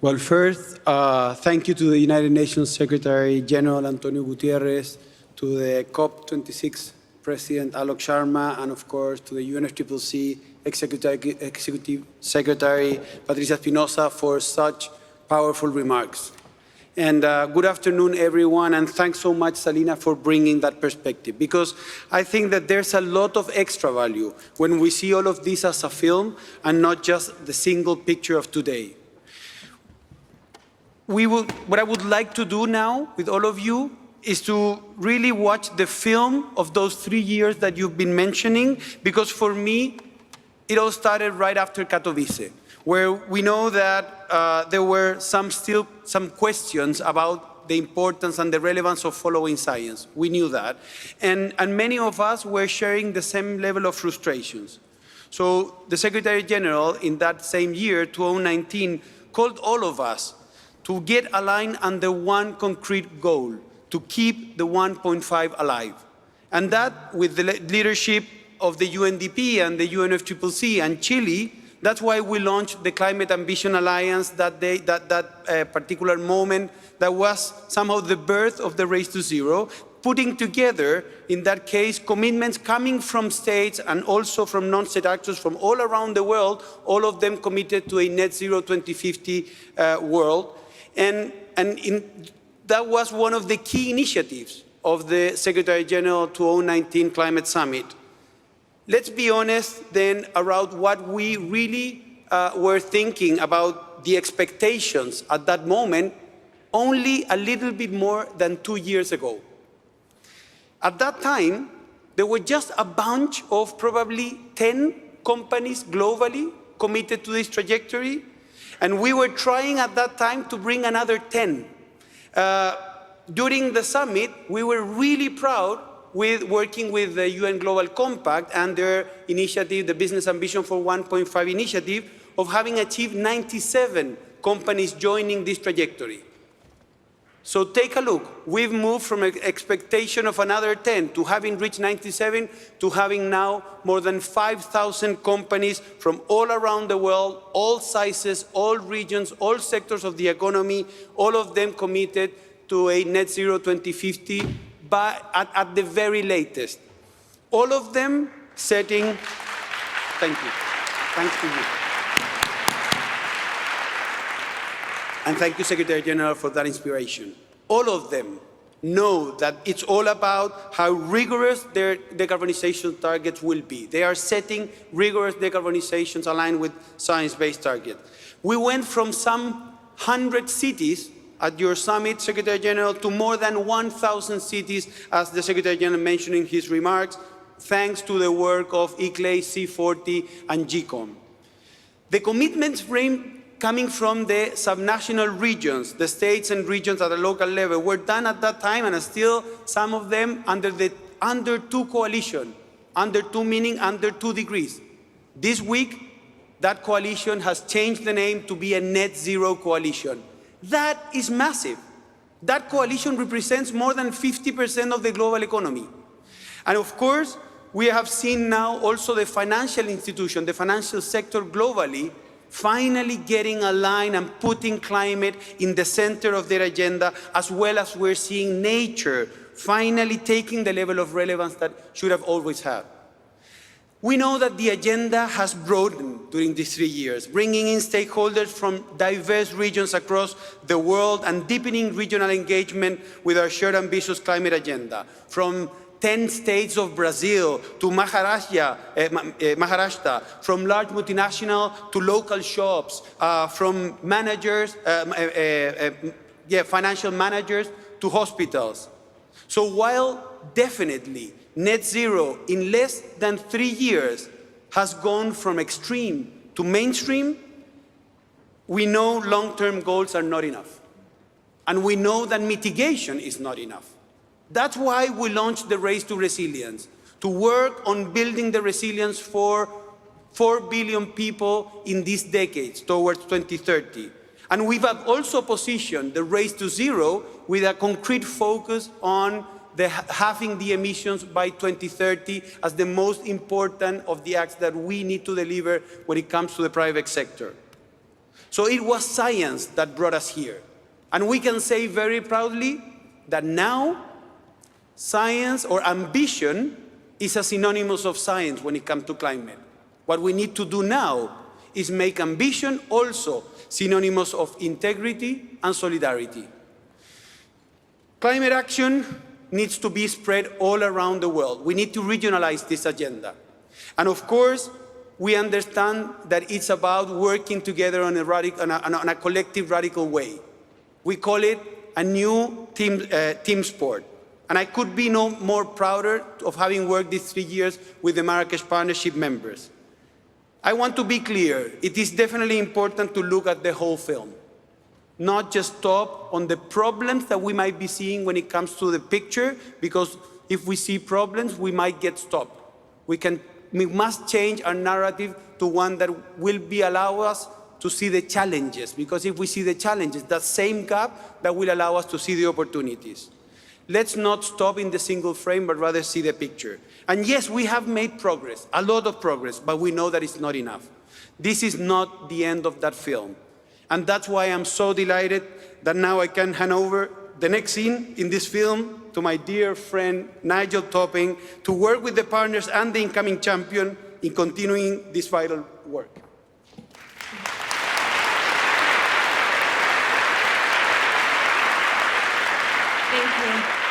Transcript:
Well, first, thank you to the United Nations Secretary General Antonio Gutierrez, to the COP26 President Alok Sharma, and of course to the UNFCCC Executive Secretary Patricia Espinosa for such powerful remarks. And good afternoon, everyone, and thanks so much, Salina, for bringing that perspective, because I think that there's a lot of extra value when we see all of this as a film and not just the single picture of today. What I would like to do now with all of you is to really watch the film of those 3 years that you've been mentioning, because for me, it all started right after Katowice, where we know that there were still some questions about the importance and the relevance of following science. We knew that. And many of us were sharing the same level of frustrations. So the Secretary General in that same year, 2019, called all of us to get aligned under one concrete goal, to keep the 1.5 alive. And that, with the leadership of the UNDP and the UNFCCC and Chile, that's why we launched the Climate Ambition Alliance that particular moment that was somehow the birth of the Race to Zero, putting together, in that case, commitments coming from states and also from non-state actors from all around the world, all of them committed to a net zero 2050 world. And that was one of the key initiatives of the Secretary General 2019 Climate Summit. Let's be honest then around what we really were thinking about the expectations at that moment, only a little bit more than 2 years ago. At that time, there were just a bunch of probably 10 companies globally committed to this trajectory, and we were trying at that time to bring another 10. During the summit, we were really proud with working with the UN Global Compact and their initiative, the Business Ambition for 1.5 initiative, of having achieved 97 companies joining this trajectory. So take a look. We've moved from an expectation of another 10 to having reached 97 to having now more than 5,000 companies from all around the world, all sizes, all regions, all sectors of the economy, all of them committed to a net zero 2050, but at the very latest. All of them setting, thank you, thanks to you. And thank you, Secretary General, for that inspiration. All of them know that it's all about how rigorous their decarbonization targets will be. They are setting rigorous decarbonizations aligned with science-based targets. We went from some 100 cities at your summit, Secretary General, to more than 1,000 cities, as the Secretary General mentioned in his remarks, thanks to the work of ICLEI, C40, and GCOM. The commitments frame coming from the subnational regions, the states and regions at a local level, were done at that time, and still some of them under the Under 2 coalition. Under 2 meaning under 2 degrees. This week, that coalition has changed the name to be a net zero coalition. That is massive. That coalition represents more than 50% of the global economy. And of course, we have seen now also the financial institution, the financial sector globally, finally getting aligned and putting climate in the center of their agenda, as well as we're seeing nature finally taking the level of relevance that should have always had. We know that the agenda has broadened during these 3 years, bringing in stakeholders from diverse regions across the world and deepening regional engagement with our shared ambitious climate agenda, from 10 states of Brazil to Maharashtra, from large multinational to local shops, from managers, financial managers to hospitals. So while definitely net zero in less than 3 years has gone from extreme to mainstream, we know long-term goals are not enough. And we know that mitigation is not enough. That's why we launched the Race to Resilience, to work on building the resilience for 4 billion people in these decades towards 2030. And we've also positioned the Race to Zero with a concrete focus on halving the emissions by 2030 as the most important of the acts that we need to deliver when it comes to the private sector. So it was science that brought us here. And we can say very proudly that now science or ambition is a synonymous of science when it comes to climate. What we need to do now is make ambition also synonymous of integrity and solidarity. Climate action needs to be spread all around the world. We need to regionalize this agenda. And of course, we understand that it's about working together on a collective, radical way. We call it a new team sport. And I could be no more prouder of having worked these 3 years with the Marrakesh Partnership members. I want to be clear, it is definitely important to look at the whole film, not just stop on the problems that we might be seeing when it comes to the picture, because if we see problems, we might get stopped. We must change our narrative to one that will allow us to see the challenges, because if we see the challenges, that same gap that will allow us to see the opportunities. Let's not stop in the single frame, but rather see the picture. And yes, we have made progress, a lot of progress, but we know that it's not enough. This is not the end of that film. And that's why I'm so delighted that now I can hand over the next scene in this film to my dear friend Nigel Topping to work with the partners and the incoming champion in continuing this vital work. Thank you.